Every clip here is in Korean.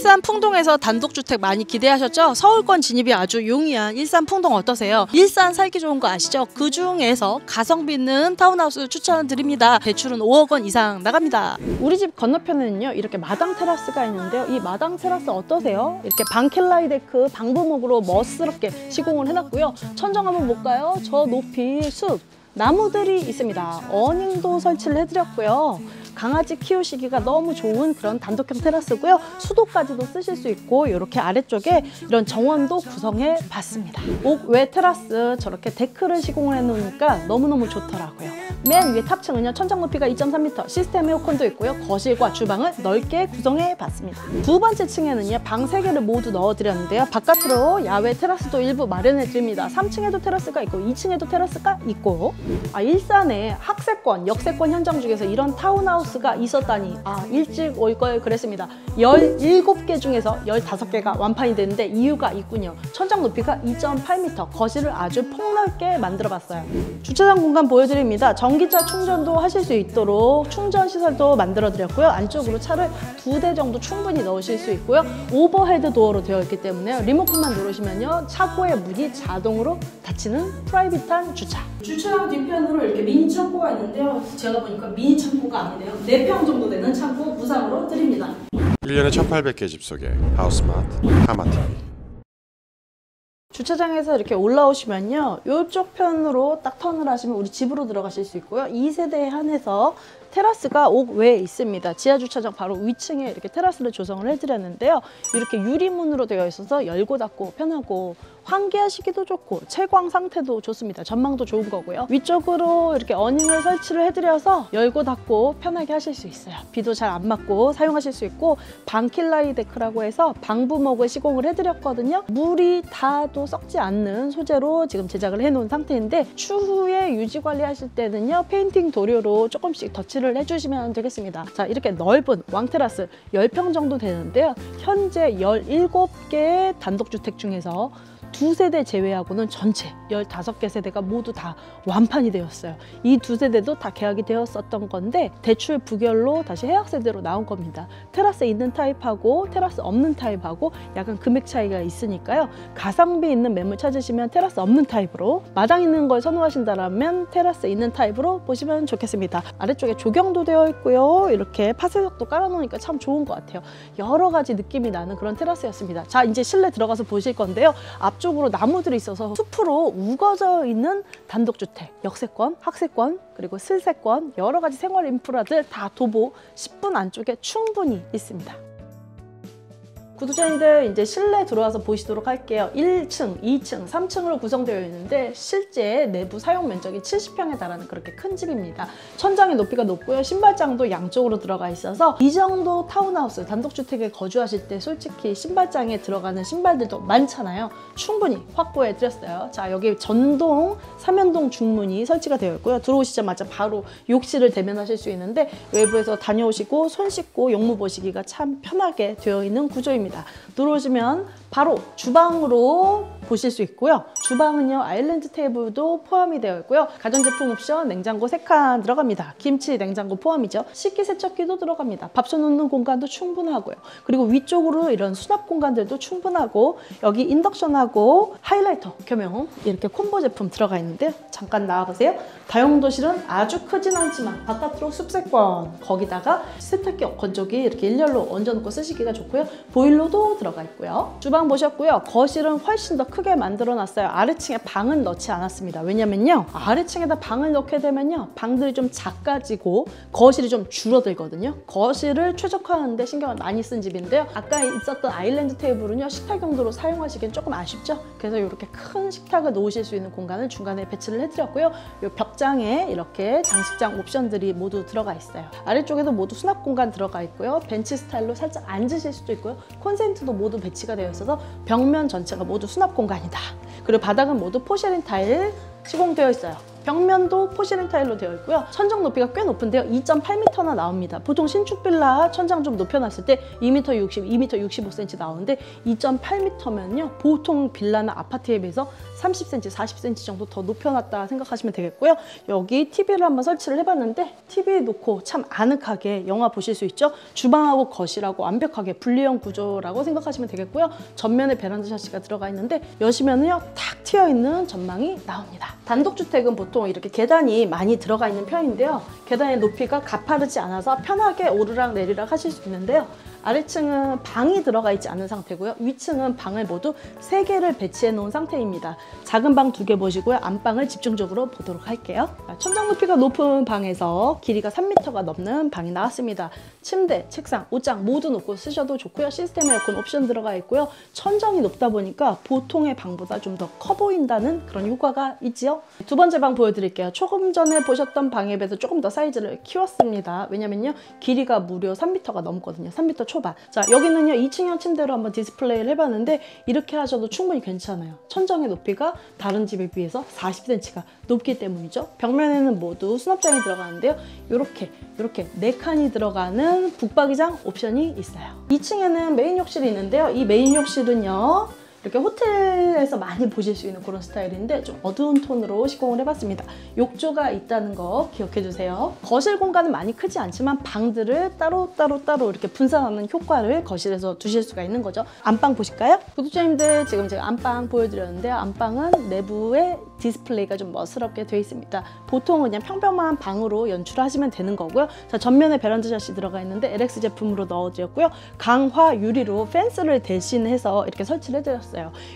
일산 풍동에서 단독주택 많이 기대하셨죠? 서울권 진입이 아주 용이한 일산 풍동 어떠세요? 일산 살기 좋은 거 아시죠? 그 중에서 가성비 있는 타운하우스 추천드립니다. 대출은 5억 원 이상 나갑니다. 우리 집 건너편에는요 이렇게 마당 테라스가 있는데요. 이 마당 테라스 어떠세요? 이렇게 방켈라이 데크 방부목으로 멋스럽게 시공을 해놨고요. 천정 한번 볼까요? 저 높이 숲 나무들이 있습니다. 어닝도 설치를 해드렸고요. 강아지 키우시기가 너무 좋은 그런 단독형 테라스고요. 수도까지도 쓰실 수 있고 이렇게 아래쪽에 이런 정원도 구성해 봤습니다. 옥외 테라스 저렇게 데크를 시공을 해 놓으니까 너무너무 좋더라고요. 맨 위에 탑층은요 천장 높이가 2.3m, 시스템 에어컨도 있고요. 거실과 주방을 넓게 구성해 봤습니다. 두 번째 층에는요 방 3개를 모두 넣어 드렸는데요. 바깥으로 야외 테라스도 일부 마련해 드립니다. 3층에도 테라스가 있고 2층에도 테라스가 있고 일산에 학세권, 역세권 현장 중에서 이런 타운하우스가 있었다니 일찍 올 걸 그랬습니다. 17개 중에서 15개가 완판이 됐는데 이유가 있군요. 천장 높이가 2.8m, 거실을 아주 폭넓게 만들어 봤어요. 주차장 공간 보여드립니다. 전기차 충전도 하실 수 있도록 충전 시설도 만들어 드렸고요. 안쪽으로 차를 2대 정도 충분히 넣으실 수 있고요. 오버헤드 도어로 되어 있기 때문에 리모컨만 누르시면요 차고의 문이 자동으로 닫히는 프라이빗한 주차. 주차장 뒤편으로 이렇게 미니 창고가 있는데요. 제가 보니까 미니 창고가 아니네요. 4평 정도 되는 창고 무상으로 드립니다. 1년에 1,800개 집 속에 하우스마트, 하마TV. 주차장에서 이렇게 올라오시면요 이쪽 편으로 딱 턴을 하시면 우리 집으로 들어가실 수 있고요. 2세대에 한해서 테라스가 옥외에 있습니다. 지하 주차장 바로 위층에 이렇게 테라스를 조성을 해드렸는데요. 이렇게 유리문으로 되어 있어서 열고 닫고 편하고 환기하시기도 좋고 채광 상태도 좋습니다. 전망도 좋은 거고요. 위쪽으로 이렇게 어닝을 설치를 해드려서 열고 닫고 편하게 하실 수 있어요. 비도 잘 안 맞고 사용하실 수 있고 방킬라이 데크라고 해서 방부목을 시공을 해드렸거든요. 물이 닿아도 썩지 않는 소재로 지금 제작을 해놓은 상태인데 추후에 유지 관리하실 때는요 페인팅 도료로 조금씩 덧칠을 해주시면 되겠습니다. 자 이렇게 넓은 왕테라스 10평 정도 되는데요. 현재 17개의 단독주택 중에서 2세대 제외하고는 전체 15개 세대가 모두 다 완판이 되었어요. 이 2세대도 다 계약이 되었었던 건데 대출 부결로 다시 해약 세대로 나온 겁니다. 테라스 있는 타입하고 테라스 없는 타입하고 약간 금액 차이가 있으니까요. 가성비 있는 매물 찾으시면 테라스 없는 타입으로, 마당 있는 걸 선호하신다면 테라스 있는 타입으로 보시면 좋겠습니다. 아래쪽에 조경도 되어 있고요. 이렇게 파쇄석도 깔아놓으니까 참 좋은 것 같아요. 여러 가지 느낌이 나는 그런 테라스였습니다. 자 이제 실내 들어가서 보실 건데요. 앞쪽으로 나무들이 있어서 숲으로 우거져 있는 단독주택, 역세권, 학세권, 그리고 슬세권 여러 가지 생활 인프라들 다 도보 10분 안쪽에 충분히 있습니다. 구독자님들 이제 실내 들어와서 보시도록 할게요. 1층, 2층, 3층으로 구성되어 있는데 실제 내부 사용 면적이 70평에 달하는 그렇게 큰 집입니다. 천장의 높이가 높고요. 신발장도 양쪽으로 들어가 있어서 이 정도 타운하우스, 단독주택에 거주하실 때 솔직히 신발장에 들어가는 신발들도 많잖아요. 충분히 확보해 드렸어요. 자 여기 전동 3연동 중문이 설치가 되어 있고요. 들어오시자마자 바로 욕실을 대면하실 수 있는데 외부에서 다녀오시고 손 씻고 용무 보시기가 참 편하게 되어 있는 구조입니다. 들어오시면 바로 주방으로 보실 수 있고요. 주방은요 아일랜드 테이블도 포함이 되어 있고요. 가전제품 옵션 냉장고 3칸 들어갑니다. 김치 냉장고 포함이죠. 식기세척기도 들어갑니다. 밥솥 놓는 공간도 충분하고요. 그리고 위쪽으로 이런 수납 공간들도 충분하고 여기 인덕션하고 하이라이터 겸용 이렇게 콤보 제품 들어가 있는데 잠깐 나와보세요. 다용도실은 아주 크진 않지만 바깥으로 습세권, 거기다가 세탁기 건조기 이렇게 일렬로 얹어놓고 쓰시기가 좋고요. 보일러도 들어가 있고요. 주방 보셨고요. 거실은 훨씬 더 크게 만들어 놨어요. 아래층에 방은 넣지 않았습니다. 왜냐면요 아래층에다 방을 넣게 되면요 방들이 좀 작아지고 거실이 좀 줄어들거든요. 거실을 최적화하는데 신경을 많이 쓴 집인데요. 아까 있었던 아일랜드 테이블은요 식탁 용도로 사용하시기엔 조금 아쉽죠. 그래서 이렇게 큰 식탁을 놓으실 수 있는 공간을 중간에 배치를 해드렸고요. 이 벽장에 이렇게 장식장 옵션들이 모두 들어가 있어요. 아래쪽에도 모두 수납 공간 들어가 있고요. 벤치 스타일로 살짝 앉으실 수도 있고요. 콘센트도 모두 배치가 되어 있어서 벽면 전체가 모두 수납 공간이다. 그리고 바닥은 모두 포쉐린 타일 시공되어 있어요. 벽면도 포시린 타일로 되어 있고요. 천장 높이가 꽤 높은데요. 2.8m나 나옵니다. 보통 신축 빌라 천장 좀 높여놨을 때 2m 60, 2m 65cm 나오는데 2.8m면요. 보통 빌라나 아파트에 비해서 30cm, 40cm 정도 더 높여놨다 생각하시면 되겠고요. 여기 TV를 한번 설치를 해봤는데 TV 놓고 참 아늑하게 영화 보실 수 있죠. 주방하고 거실하고 완벽하게 분리형 구조라고 생각하시면 되겠고요. 전면에 베란다 샤시가 들어가 있는데 여시면은요 탁 트여있는 전망이 나옵니다. 단독주택은 보통 이렇게 계단이 많이 들어가 있는 편인데요. 계단의 높이가 가파르지 않아서 편하게 오르락 내리락 하실 수 있는데요. 아래층은 방이 들어가 있지 않은 상태고요. 위층은 방을 모두 3개를 배치해 놓은 상태입니다. 작은 방 2개 보시고요. 안방을 집중적으로 보도록 할게요. 천장 높이가 높은 방에서 길이가 3m가 넘는 방이 나왔습니다. 침대, 책상, 옷장 모두 놓고 쓰셔도 좋고요. 시스템 에어컨 옵션 들어가 있고요. 천장이 높다 보니까 보통의 방보다 좀 더 커 보인다는 그런 효과가 있지요. 두 번째 방 보여드릴게요. 조금 전에 보셨던 방에 비해서 조금 더 사이즈를 키웠습니다. 왜냐면요. 길이가 무려 3m가 넘거든요. 3m 초반. 자, 여기는요 2층형 침대로 한번 디스플레이를 해봤는데 이렇게 하셔도 충분히 괜찮아요. 천장의 높이가 다른 집에 비해서 40cm가 높기 때문이죠. 벽면에는 모두 수납장이 들어가는데요. 이렇게 4칸이 들어가는 북박이장 옵션이 있어요. 2층에는 메인 욕실이 있는데요. 이 메인 욕실은요. 이렇게 호텔에서 많이 보실 수 있는 그런 스타일인데 좀 어두운 톤으로 시공을 해봤습니다. 욕조가 있다는 거 기억해 주세요. 거실 공간은 많이 크지 않지만 방들을 따로 이렇게 분산하는 효과를 거실에서 두실 수가 있는 거죠. 안방 보실까요? 구독자님들 지금 제가 안방 보여드렸는데요. 안방은 내부에 디스플레이가 좀 멋스럽게 되어 있습니다. 보통은 그냥 평범한 방으로 연출하시면 되는 거고요. 자, 전면에 베란다 샷이 들어가 있는데 LX 제품으로 넣어드렸고요. 강화 유리로 펜스를 대신해서 이렇게 설치를 해드렸어요.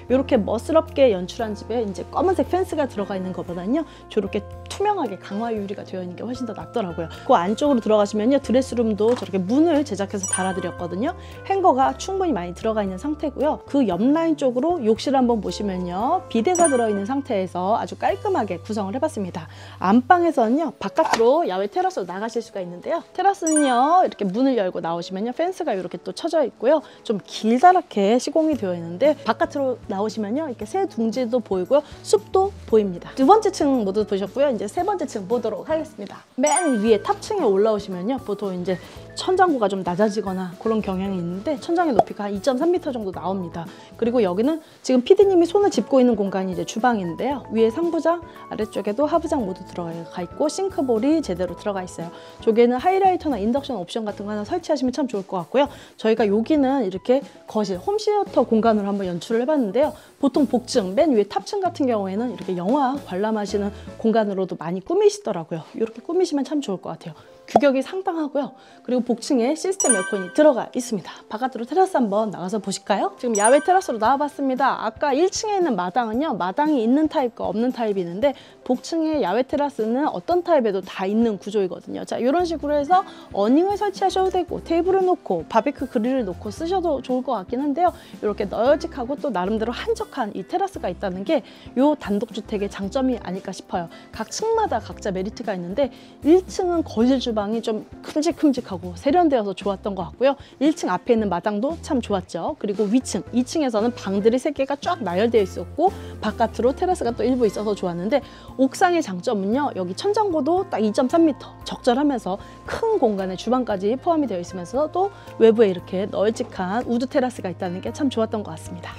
이렇게 멋스럽게 연출한 집에 이제 검은색 펜스가 들어가 있는 것보다는요 저렇게 투명하게 강화 유리가 되어 있는 게 훨씬 더 낫더라고요. 그 안쪽으로 들어가시면요 드레스룸도 저렇게 문을 제작해서 달아드렸거든요. 행거가 충분히 많이 들어가 있는 상태고요. 그 옆 라인 쪽으로 욕실 한번 보시면요 비데가 들어있는 상태에서 아주 깔끔하게 구성을 해봤습니다. 안방에서는요 바깥으로 야외 테라스로 나가실 수가 있는데요. 테라스는요 이렇게 문을 열고 나오시면요 펜스가 이렇게 또 쳐져 있고요. 좀 길다랗게 시공이 되어 있는데 바깥으로 나오시면요 이렇게 새 둥지도 보이고요. 숲도 보입니다. 두 번째 층 모두 보셨고요. 이제 세 번째 층 보도록 하겠습니다. 맨 위에 탑층에 올라오시면요 보통 이제 천장고가 좀 낮아지거나 그런 경향이 있는데 천장의 높이가 한 2.3m 정도 나옵니다. 그리고 여기는 지금 PD님이 손을 짚고 있는 공간이 이제 주방인데요. 위에 상부장, 아래쪽에도 하부장 모두 들어가 있고 싱크볼이 제대로 들어가 있어요. 저기에는 하이라이터나 인덕션 옵션 같은 거 하나 설치하시면 참 좋을 것 같고요. 저희가 여기는 이렇게 거실, 홈시어터 공간으로 한번 연출을 해봤는데요. 보통 복층, 맨 위에 탑층 같은 경우에는 이렇게 영화 관람하시는 공간으로도 많이 꾸미시더라고요. 이렇게 꾸미시면 참 좋을 것 같아요. 규격이 상당하고요. 그리고 복층에 시스템 에어컨이 들어가 있습니다. 바깥으로 테라스 한번 나가서 보실까요? 지금 야외 테라스로 나와봤습니다. 아까 1층에 있는 마당은요. 마당이 있는 타입과 없는 타입이 있는데 복층의 야외 테라스는 어떤 타입에도 다 있는 구조이거든요. 자, 이런 식으로 해서 어닝을 설치하셔도 되고 테이블을 놓고 바비큐 그릴을 놓고 쓰셔도 좋을 것 같긴 한데요. 이렇게 널찍하고 또 나름대로 한적한 이 테라스가 있다는 게 이 단독주택의 장점이 아닐까 싶어요. 각 층마다 각자 메리트가 있는데 1층은 거실 주방이 좀 큼직큼직하고 세련되어서 좋았던 것 같고요. 1층 앞에 있는 마당도 참 좋았죠. 그리고 위층, 2층에서는 방들이 3개가 쫙 나열되어 있었고 바깥으로 테라스가 또 일부 있어서 좋았는데 옥상의 장점은요. 여기 천장고도 딱 2.3m 적절하면서 큰 공간에 주방까지 포함이 되어 있으면서 또 외부에 이렇게 널찍한 우드 테라스가 있다는 게 참 좋았던 것 같습니다.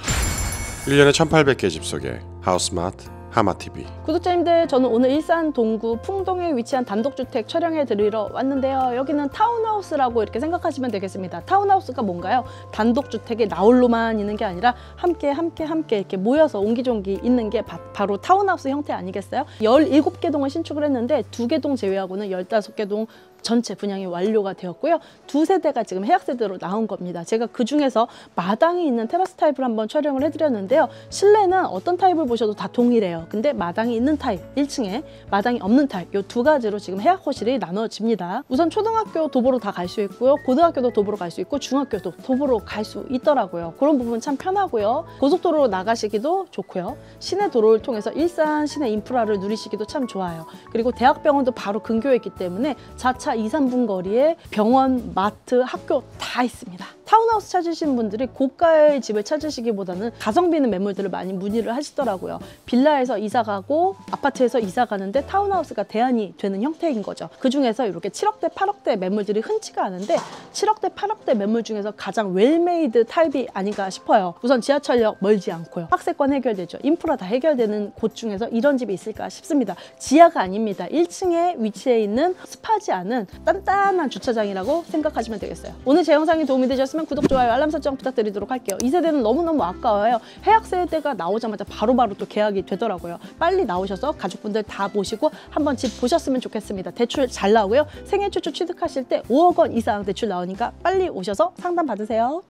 1년에 1800개 집 속에 하우스마트 하마TV. 구독자님들, 저는 오늘 일산 동구 풍동에 위치한 단독주택 촬영해 드리러 왔는데요. 여기는 타운하우스라고 이렇게 생각하시면 되겠습니다. 타운하우스가 뭔가요? 단독주택에 나홀로만 있는 게 아니라 함께 이렇게 모여서 옹기종기 있는 게 바로 타운하우스 형태 아니겠어요? 17개 동을 신축을 했는데 2개 동 제외하고는 15개 동 전체 분양이 완료가 되었고요. 2세대가 지금 해약세대로 나온 겁니다. 제가 그 중에서 마당이 있는 테라스 타입을 한번 촬영을 해드렸는데요. 실내는 어떤 타입을 보셔도 다 동일해요. 근데 마당이 있는 타입, 1층에 마당이 없는 타입, 이 2가지로 지금 해약 호실이 나눠집니다. 우선 초등학교 도보로 다 갈 수 있고요. 고등학교도 도보로 갈 수 있고 중학교도 도보로 갈 수 있더라고요. 그런 부분 참 편하고요. 고속도로로 나가시기도 좋고요. 시내 도로를 통해서 일산 시내 인프라를 누리시기도 참 좋아요. 그리고 대학병원도 바로 근교에 있기 때문에 자차 2, 3분 거리에 병원, 마트, 학교 다 있습니다. 타운하우스 찾으시는 분들이 고가의 집을 찾으시기보다는 가성비 있는 매물들을 많이 문의를 하시더라고요. 빌라에서 이사 가고 아파트에서 이사 가는데 타운하우스가 대안이 되는 형태인 거죠. 그 중에서 이렇게 7억대, 8억대 매물들이 흔치가 않은데 7억대, 8억대 매물 중에서 가장 웰메이드 타입이 아닌가 싶어요. 우선 지하철역 멀지 않고요. 학세권 해결되죠. 인프라 다 해결되는 곳 중에서 이런 집이 있을까 싶습니다. 지하가 아닙니다. 1층에 위치해 있는 습하지 않은 단단한 주차장이라고 생각하시면 되겠어요. 오늘 제 영상이 도움이 되셨으면 구독, 좋아요, 알람 설정 부탁드리도록 할게요. 이 세대는 너무너무 아까워요. 해약 세대가 나오자마자 바로바로 또 계약이 되더라고요. 빨리 나오셔서 가족분들 다 모시고 한번 집 보셨으면 좋겠습니다. 대출 잘 나오고요. 생애 최초 취득하실 때 5억 원 이상 대출 나오니까 빨리 오셔서 상담 받으세요.